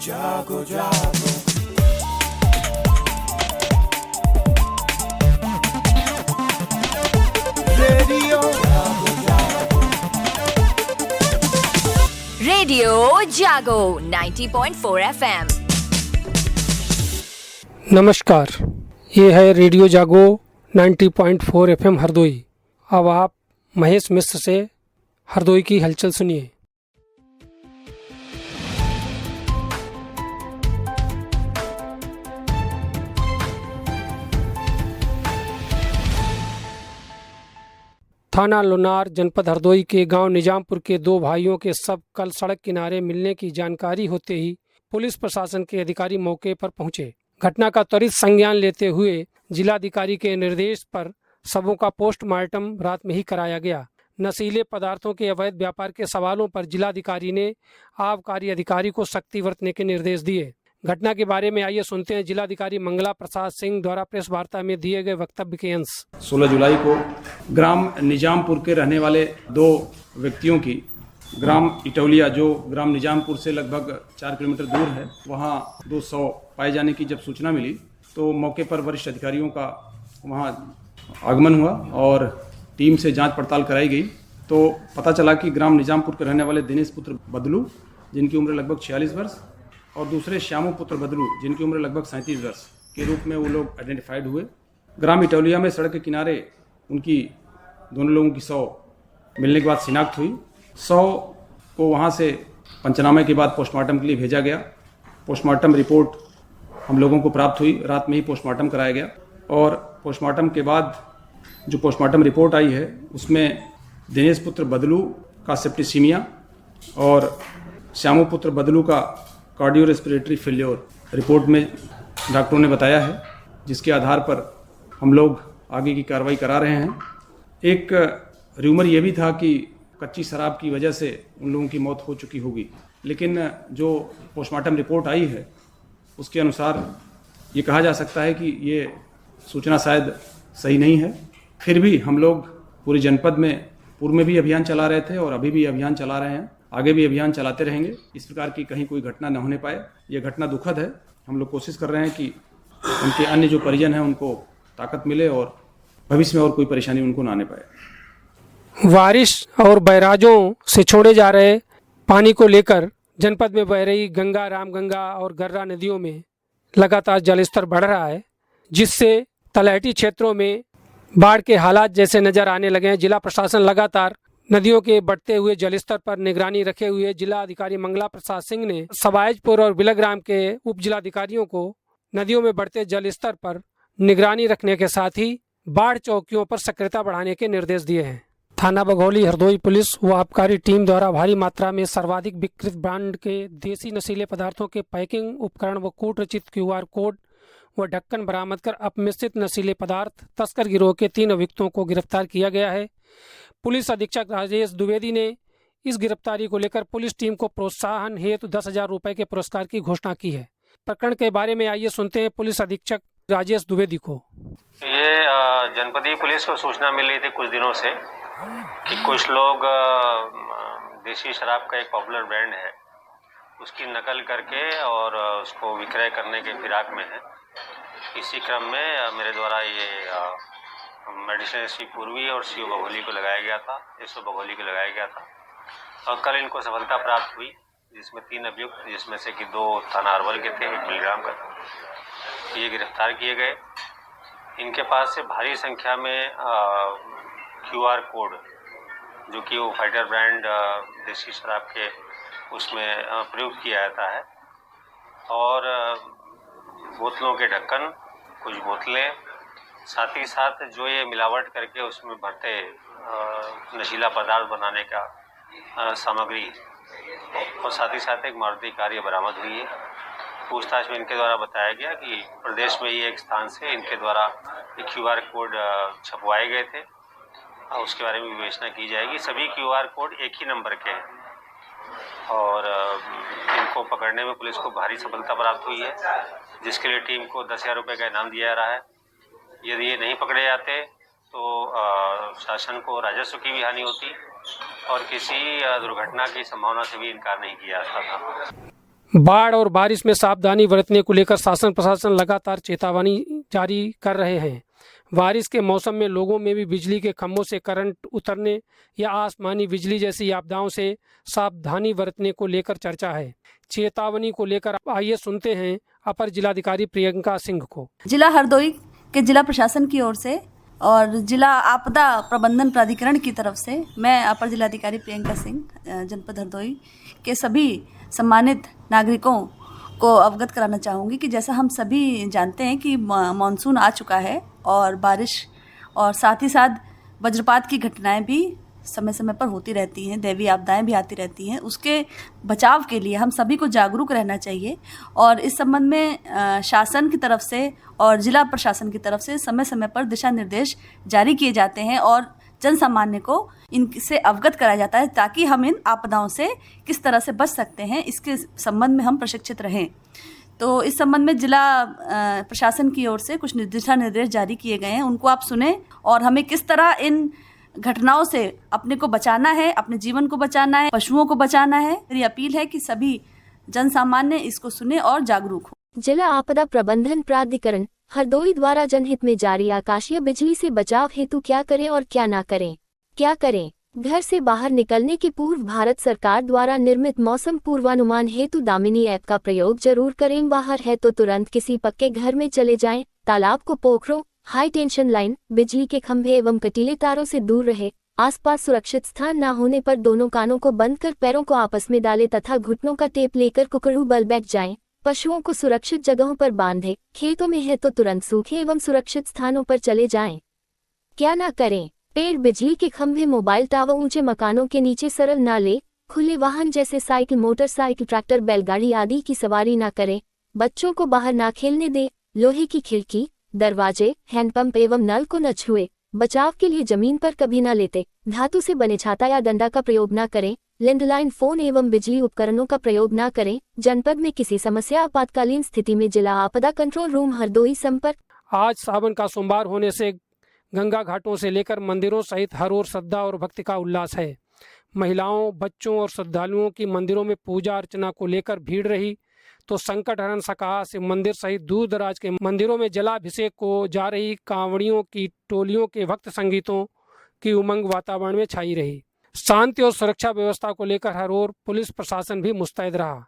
जागो जागो रेडियो जागो जागो रेडियो जागो 90.4 FM। नमस्कार, ये है रेडियो जागो 90.4 FM हरदोई। अब आप महेश मिश्र से हरदोई की हलचल सुनिए। थाना लोनार जनपद हरदोई के गांव निजामपुर के दो भाइयों के शव कल सड़क किनारे मिलने की जानकारी होते ही पुलिस प्रशासन के अधिकारी मौके पर पहुंचे। घटना का त्वरित संज्ञान लेते हुए जिलाधिकारी के निर्देश पर शवों का पोस्टमार्टम रात में ही कराया गया। नशीले पदार्थों के अवैध व्यापार के सवालों पर जिलाधिकारी ने आबकारी अधिकारी को सख्ती बरतने के निर्देश दिए। घटना के बारे में आइए सुनते हैं जिलाधिकारी मंगला प्रसाद सिंह द्वारा प्रेस वार्ता में दिए गए वक्तव्य के अंश। 16 जुलाई को ग्राम निजामपुर के रहने वाले दो व्यक्तियों की ग्राम इटौलिया, जो ग्राम निजामपुर से लगभग 4 किलोमीटर दूर है, वहां 200 पाए जाने की जब सूचना मिली तो मौके पर वरिष्ठ अधिकारियों का वहां आगमन हुआ और टीम से जांच पड़ताल कराई गई। तो पता चला कि ग्राम निजामपुर के रहने वाले दिनेश पुत्र बदलू, जिनकी उम्र लगभग 46 वर्ष, और दूसरे श्यामू पुत्र बदलू, जिनकी उम्र लगभग 37 वर्ष के रूप में वो लोग आइडेंटिफाइड हुए। ग्राम इटौलिया में सड़क के किनारे उनकी दोनों लोगों की शव मिलने के बाद शिनाख्त हुई। शव को वहाँ से पंचनामे के बाद पोस्टमार्टम के लिए भेजा गया। पोस्टमार्टम रिपोर्ट हम लोगों को प्राप्त हुई, रात में ही पोस्टमार्टम कराया गया और पोस्टमार्टम के बाद जो पोस्टमार्टम रिपोर्ट आई है उसमें दिनेश पुत्र बदलू का सेप्टिसीमिया और श्यामू पुत्र बदलू का कार्डियो रेस्पिरेटरी फेल्योर रिपोर्ट में डॉक्टरों ने बताया है, जिसके आधार पर हम लोग आगे की कार्रवाई करा रहे हैं। एक र्यूमर ये भी था कि कच्ची शराब की वजह से उन लोगों की मौत हो चुकी होगी, लेकिन जो पोस्टमार्टम रिपोर्ट आई है उसके अनुसार ये कहा जा सकता है कि ये सूचना शायद सही नहीं है। फिर भी हम लोग पूरे जनपद में पूर्व में भी अभियान चला रहे थे और अभी भी अभियान चला रहे हैं, आगे भी अभियान चलाते रहेंगे। इस प्रकार की कहीं कोई घटना न होने पाए। यह घटना दुखद है। हम लोग कोशिश कर रहे हैं कि उनके अन्य जो परिजन हैं उनको ताकत मिले और भविष्य में और कोई परेशानी उनको न आने पाए। बारिश और बैराजों से छोड़े जा रहे पानी को लेकर जनपद में बह रही गंगा, रामगंगा और गर्रा नदियों में लगातार जलस्तर बढ़ रहा है, जिससे तलहटी क्षेत्रों में बाढ़ के हालात जैसे नजर आने लगे हैं। जिला प्रशासन लगातार नदियों के बढ़ते हुए जलस्तर पर निगरानी रखे हुए जिला अधिकारी मंगला प्रसाद सिंह ने सबायजपुर और बिलग्राम के उप जिलाधिकारियों को नदियों में बढ़ते जलस्तर पर निगरानी रखने के साथ ही बाढ़ चौकियों पर सक्रियता बढ़ाने के निर्देश दिए हैं। थाना बघौली हरदोई पुलिस व आबकारी टीम द्वारा भारी मात्रा में सर्वाधिक विकृत ब्रांड के देसी नशीले पदार्थों के पैकिंग उपकरण व कूट रचित QR कोड व ढक्कन बरामद कर अपमिश्रित नशीले पदार्थ तस्कर गिरोह के 3 अभियुक्तों को गिरफ्तार किया गया है। पुलिस अधीक्षक राजेश द्विवेदी ने इस गिरफ्तारी को लेकर पुलिस टीम को प्रोत्साहन हेतु 10,000 रुपए के पुरस्कार की घोषणा की है। प्रकरण के बारे में आइए सुनते हैं पुलिस अधीक्षक राजेश द्विवेदी को। ये जनपदीय पुलिस को सूचना मिल रही थी कुछ दिनों से कि कुछ लोग देसी शराब का एक पॉपुलर ब्रांड है उसकी नकल करके और उसको विक्रय करने के फिराक में है। इसी क्रम में मेरे द्वारा ये मेडिसिन सी पूर्वी और सीओ बघौली को लगाया गया था, एसओ बघौली को लगाया गया था और कल इनको सफलता प्राप्त हुई, जिसमें 3 अभियुक्त, जिसमें से कि 2 थाना अरवल के थे, 1 बिलग्राम का था, ये गिरफ्तार किए गए। इनके पास से भारी संख्या में QR कोड, जो कि वो फाइटर ब्रांड देसी शराब के उसमें प्रयुक्त किया जाता है, और बोतलों के ढक्कन, कुछ बोतलें, साथ ही साथ जो ये मिलावट करके उसमें भरते नशीला पदार्थ बनाने का सामग्री, और साथ ही साथ एक मारुति कार ये बरामद हुई है। पूछताछ में इनके द्वारा बताया गया कि प्रदेश में ये एक स्थान से इनके द्वारा एक QR कोड छपवाए गए थे, उसके बारे में विवेचना की जाएगी। सभी QR कोड एक ही नंबर के हैं और इनको पकड़ने में पुलिस को भारी सफलता प्राप्त हुई है, जिसके लिए टीम को 10,000 रुपये का इनाम दिया जा रहा है। यदि ये नहीं पकड़े जाते तो शासन को राजस्व की भी हानि होती और किसी दुर्घटना की संभावना से भी इनकार नहीं किया जाता था। बाढ़ और बारिश में सावधानी बरतने को लेकर शासन प्रशासन लगातार चेतावनी जारी कर रहे हैं। बारिश के मौसम में लोगों में भी बिजली के खंभों से करंट उतरने या आसमानी बिजली जैसी आपदाओं से सावधानी बरतने को लेकर चर्चा है। चेतावनी को लेकर आइए सुनते हैं अपर जिलाधिकारी प्रियंका सिंह को। जिला हरदोई के जिला प्रशासन की ओर से और जिला आपदा प्रबंधन प्राधिकरण की तरफ से मैं अपर जिलाधिकारी प्रियंका सिंह जनपद हरदोई के सभी सम्मानित नागरिकों को अवगत कराना चाहूँगी कि जैसा हम सभी जानते हैं कि मानसून आ चुका है और बारिश और साथ ही साथ वज्रपात की घटनाएं भी समय समय पर होती रहती हैं, दैवीय आपदाएं भी आती रहती हैं। उसके बचाव के लिए हम सभी को जागरूक रहना चाहिए और इस संबंध में शासन की तरफ से और जिला प्रशासन की तरफ से समय समय पर दिशा निर्देश जारी किए जाते हैं और जन सामान्य को इनसे अवगत कराया जाता है ताकि हम इन आपदाओं से किस तरह से बच सकते हैं इसके संबंध में हम प्रशिक्षित रहें। तो इस संबंध में जिला प्रशासन की ओर से कुछ दिशा निर्देश जारी किए गए हैं, उनको आप सुने और हमें किस तरह इन घटनाओं से अपने को बचाना है, अपने जीवन को बचाना है, पशुओं को बचाना है। मेरी अपील है कि सभी जन सामान्य इसको सुने और जागरूक हो। जिला आपदा प्रबंधन प्राधिकरण हरदोई द्वारा जनहित में जारी आकाशीय बिजली से बचाव हेतु क्या करें और क्या ना करें। क्या करें? घर से बाहर निकलने के पूर्व भारत सरकार द्वारा निर्मित मौसम पूर्वानुमान हेतु दामिनी ऐप का प्रयोग जरूर करें। बाहर है तो तुरंत किसी पक्के घर में चले जाएं। तालाब को पोखरों, हाई टेंशन लाइन, बिजली के खंभे एवं कटीले तारों से दूर रहे। आसपास सुरक्षित स्थान न होने पर दोनों कानों को बंद कर पैरों को आपस में डालें तथा घुटनों का टेप लेकर कुकड़ू बल बैठ जाएं। पशुओं को सुरक्षित जगहों पर बांधें। खेतों में है तो तुरंत सूखे एवं सुरक्षित स्थानों पर चले जाएं। क्या ना करें? पेड़, बिजली के खंभे, मोबाइल टावर, ऊंचे मकानों के नीचे सरल ना ले। खुले वाहन जैसे साइकिल, मोटरसाइकिल, ट्रैक्टर, बैलगाड़ी आदि की सवारी ना करें। बच्चों को बाहर ना खेलने दें। लोहे की खिड़की, दरवाजे, हैंडपंप एवं नल को न छुए। बचाव के लिए जमीन पर कभी न लेटे। धातु से बने छाता या डंडा का प्रयोग न करें। लैंडलाइन फोन एवं बिजली उपकरणों का प्रयोग न करें। जनपद में किसी समस्या आपातकालीन स्थिति में जिला आपदा कंट्रोल रूम हरदोई संपर्क। आज सावन का सोमवार होने से गंगा घाटों से लेकर मंदिरों सहित हर ओर श्रद्धा और भक्ति का उल्लास है। महिलाओं, बच्चों और श्रद्धालुओं की मंदिरों में पूजा अर्चना को लेकर भीड़ रही तो संकट हरण सकाहा से मंदिर सहित दूर दराज के मंदिरों में जलाभिषेक को जा रही कांवड़ियों की टोलियों के भक्त संगीतों की उमंग वातावरण में छाई रही। शांति और सुरक्षा व्यवस्था को लेकर हर ओर पुलिस प्रशासन भी मुस्तैद रहा।